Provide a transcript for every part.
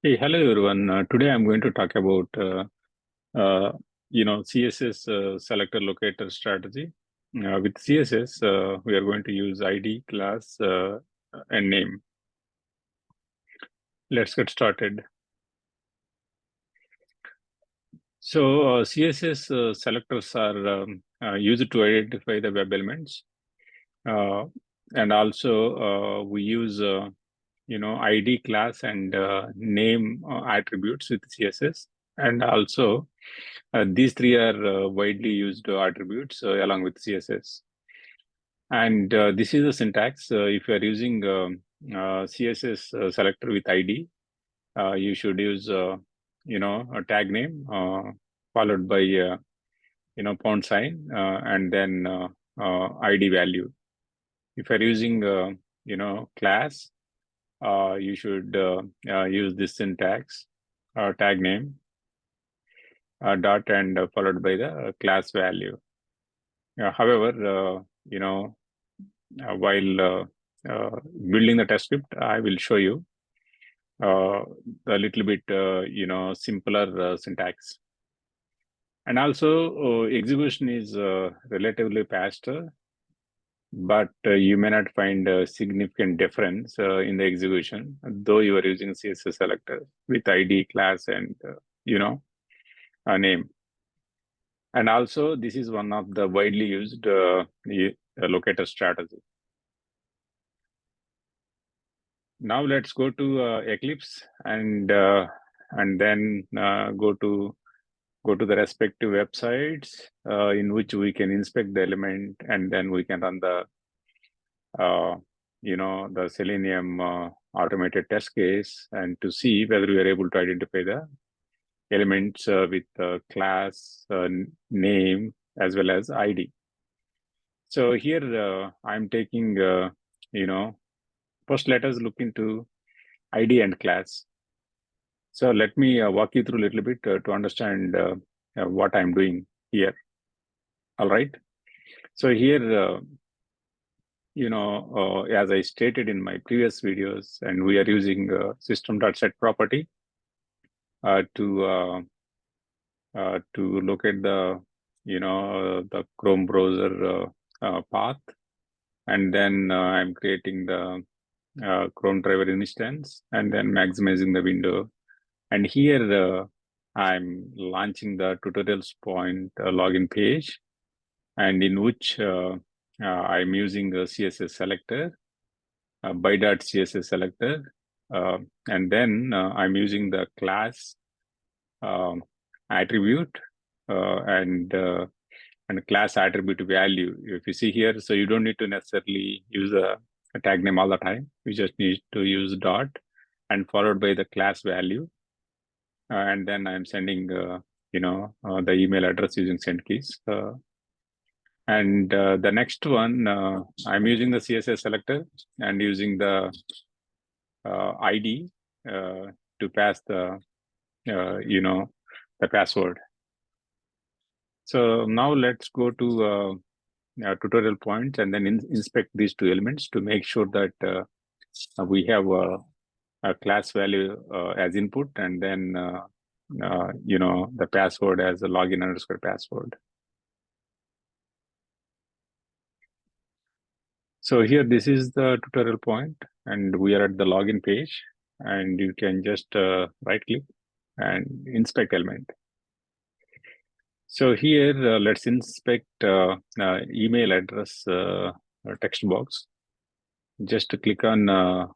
Hey, hello everyone. Today I'm going to talk about CSS selector locator strategy. With CSS, we are going to use ID, class, and name. Let's get started. So CSS selectors are used to identify the web elements, and also we use ID, class, and name attributes with CSS, and also these three are widely used attributes along with CSS. And this is the syntax. If you are using CSS selector with ID, you should use a tag name followed by pound sign and then ID value. If you're using class, you should use this syntax, tag name, dot, and followed by the class value. However, while building the test script, I will show you a little bit, simpler syntax. And also, execution is relatively faster, but you may not find a significant difference in the execution, though you are using CSS selector with ID, class, and name. And also, this is one of the widely used locator strategy. Now let's go to Eclipse and then go to the respective websites in which we can inspect the element, and then we can run the the Selenium automated test case, and to see whether we are able to identify the elements with class, name, as well as ID. So here I'm taking first let us look into ID and class. So let me walk you through a little bit to understand what I'm doing here. All right. So here, as I stated in my previous videos, and we are using system.setProperty to locate the the Chrome browser path, and then I'm creating the Chrome driver instance, and then maximizing the window. And here I'm launching the tutorials point login page, and in which I'm using a CSS selector, By.cssSelector, and then I'm using the class attribute and class attribute value. If you see here, so you don't need to necessarily use a tag name all the time. You just need to use dot and followed by the class value. And then I'm sending, the email address using sendKeys. And the next one, I'm using the CSS selector and using the ID to pass the, the password. So now let's go to tutorial points and then inspect these two elements to make sure that we have a class value as input, and then the password as a login underscore password. So here, this is the tutorial point, and we are at the login page, and you can just right click and inspect element. So here, let's inspect email address text box. Just to click on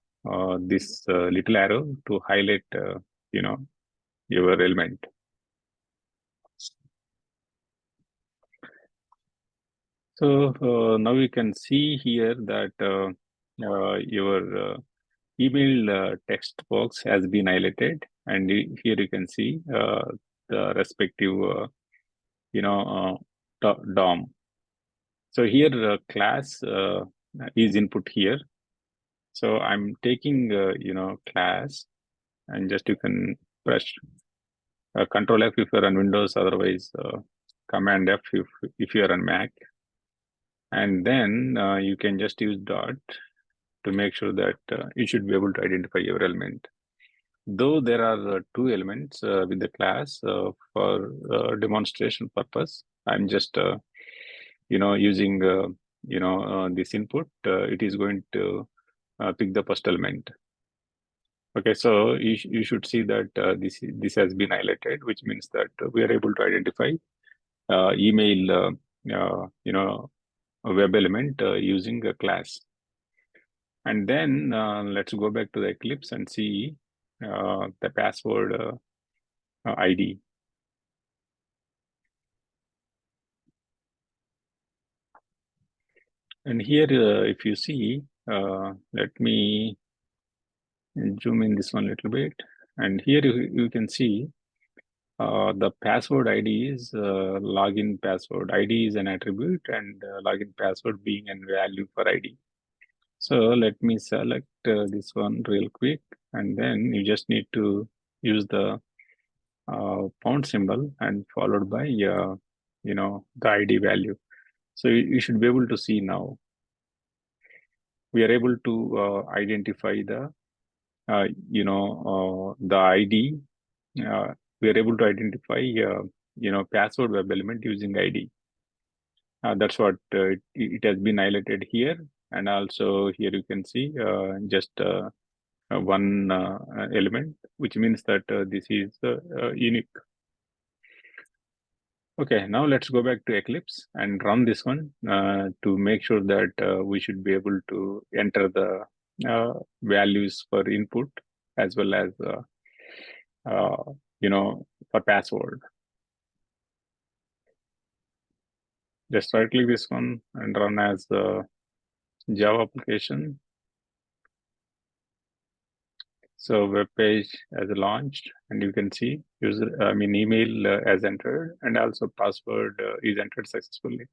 this little arrow to highlight, your element. So now you can see here that your email text box has been highlighted, and here you can see the respective, DOM. So here class is input here. So I'm taking, class, and just you can press Control F if you're on Windows, otherwise Command F if you're on Mac. And then you can just use dot to make sure that you should be able to identify your element. though there are two elements with the class for demonstration purpose, I'm just using this input. It is going to pick the first element. Okay, so you should see that this has been highlighted, which means that we are able to identify email a web element using a class. And then let's go back to the Eclipse and see the password ID. And here, if you see, let me zoom in this one a little bit. And here you can see the password ID is login password. ID is an attribute and login password being a value for ID. So let me select this one real quick, and then you just need to use the pound symbol and followed by the ID value. So you should be able to see now. We are able to identify the the ID. We are able to identify password web element using ID. That's what it has been highlighted here, and also here you can see just one element, which means that this is unique. Okay, now let's go back to Eclipse and run this one to make sure that we should be able to enter the values for input as well as for password. Just right click this one and run as the Java application. So web page has launched, and you can see email as entered, and also password is entered successfully.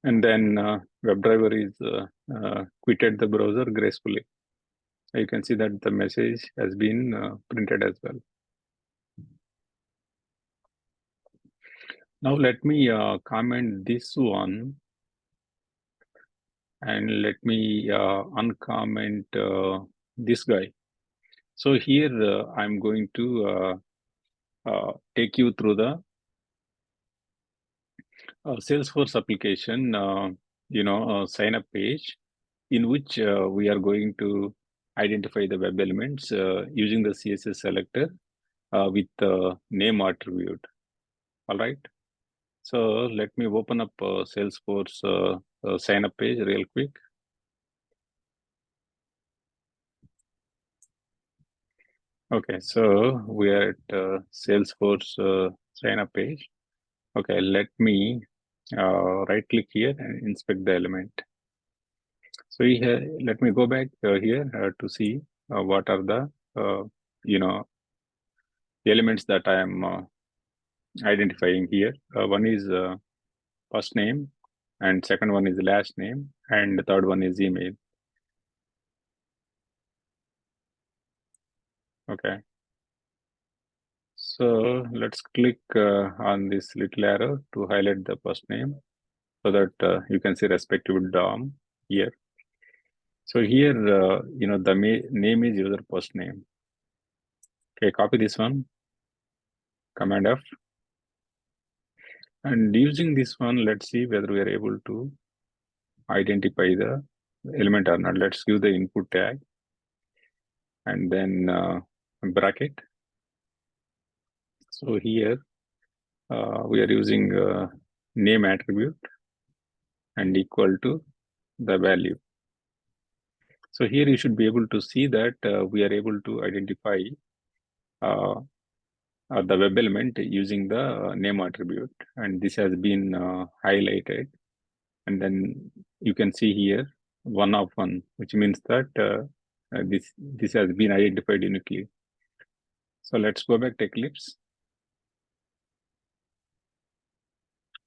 And then WebDriver is quitted the browser gracefully. You can see that the message has been printed as well. Now let me comment this one, and let me uncomment this guy. So here I'm going to take you through the Salesforce application, sign up page, in which we are going to identify the web elements using the CSS selector with the name attribute. All right. So let me open up Salesforce sign up page real quick. Okay, so we are at Salesforce sign up page. Okay, let me right click here and inspect the element. So here, let me go back here to see what are the elements that I am identifying here. One is first name, and second one is last name, and the third one is email. Okay. So let's click on this little arrow to highlight the first name so that you can see respective DOM here. So here, the name is user first name. Okay, copy this one, Command F. And using this one, let's see whether we are able to identify the element or not. Let's give the input tag and then bracket. So here we are using name attribute and equal to the value. So here you should be able to see that we are able to identify the web element using the name attribute, and this has been highlighted. And then you can see here 1 of 1, which means that this has been identified uniquely. So let's go back to Eclipse.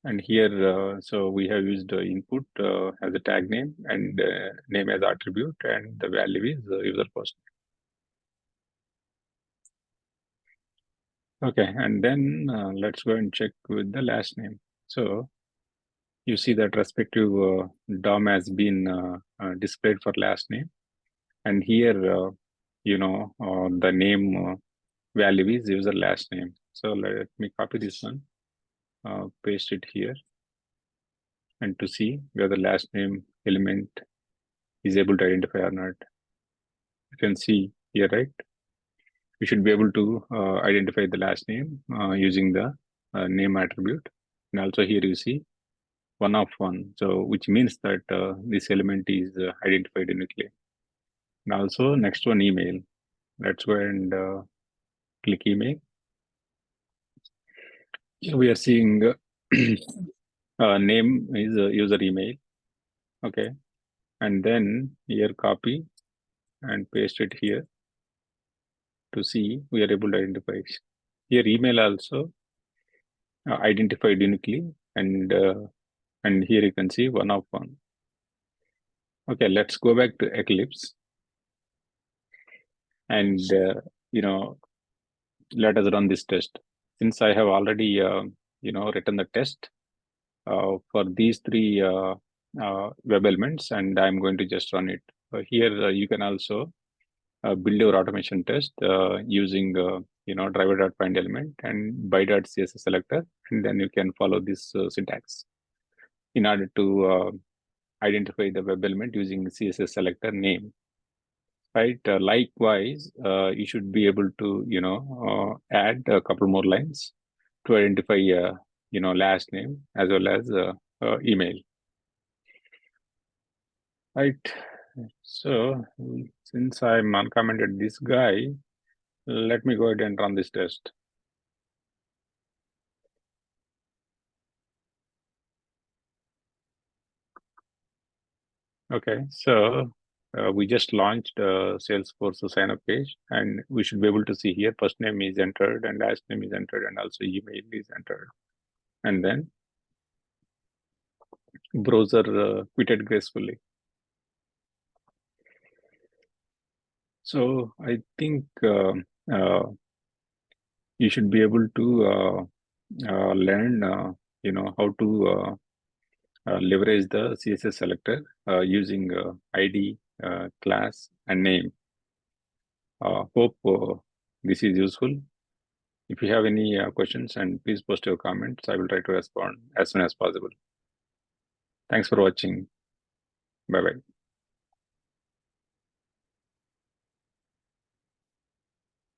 And here, so we have used input as a tag name and name as attribute, and the value is user first. Okay, and then let's go and check with the last name. So you see that respective DOM has been displayed for last name, And here, the name value is user last name. So let me copy this one, paste it here, and to see whether the last name element is able to identify or not. You can see here, right? We should be able to identify the last name using the name attribute. And also here you see 1 of 1. So which means that this element is identified uniquely. And also next one, email. Let's go and click email. Here we are seeing name is user email. Okay. And then here copy and paste it here to see we are able to identify. Here email also identified uniquely, and here you can see 1 of 1. Okay, let's go back to Eclipse, and let us run this test. Since I have already written the test for these 3 web elements, and I'm going to just run it. Here you can also build your automation test using driver.findElement and By.cssSelector, and then you can follow this syntax in order to identify the web element using CSS selector name. Right. Likewise, you should be able to add a couple more lines to identify last name as well as email. Right. So since I'm uncommented this guy, let me go ahead and run this test. Okay, so we just launched Salesforce sign up page, and we should be able to see here first name is entered and last name is entered and also email is entered. And then browser quitted gracefully. So I think you should be able to learn, how to leverage the CSS selector using ID, class, and name. Hope this is useful. If you have any questions, and please post your comments, I will try to respond as soon as possible. Thanks for watching. Bye-bye.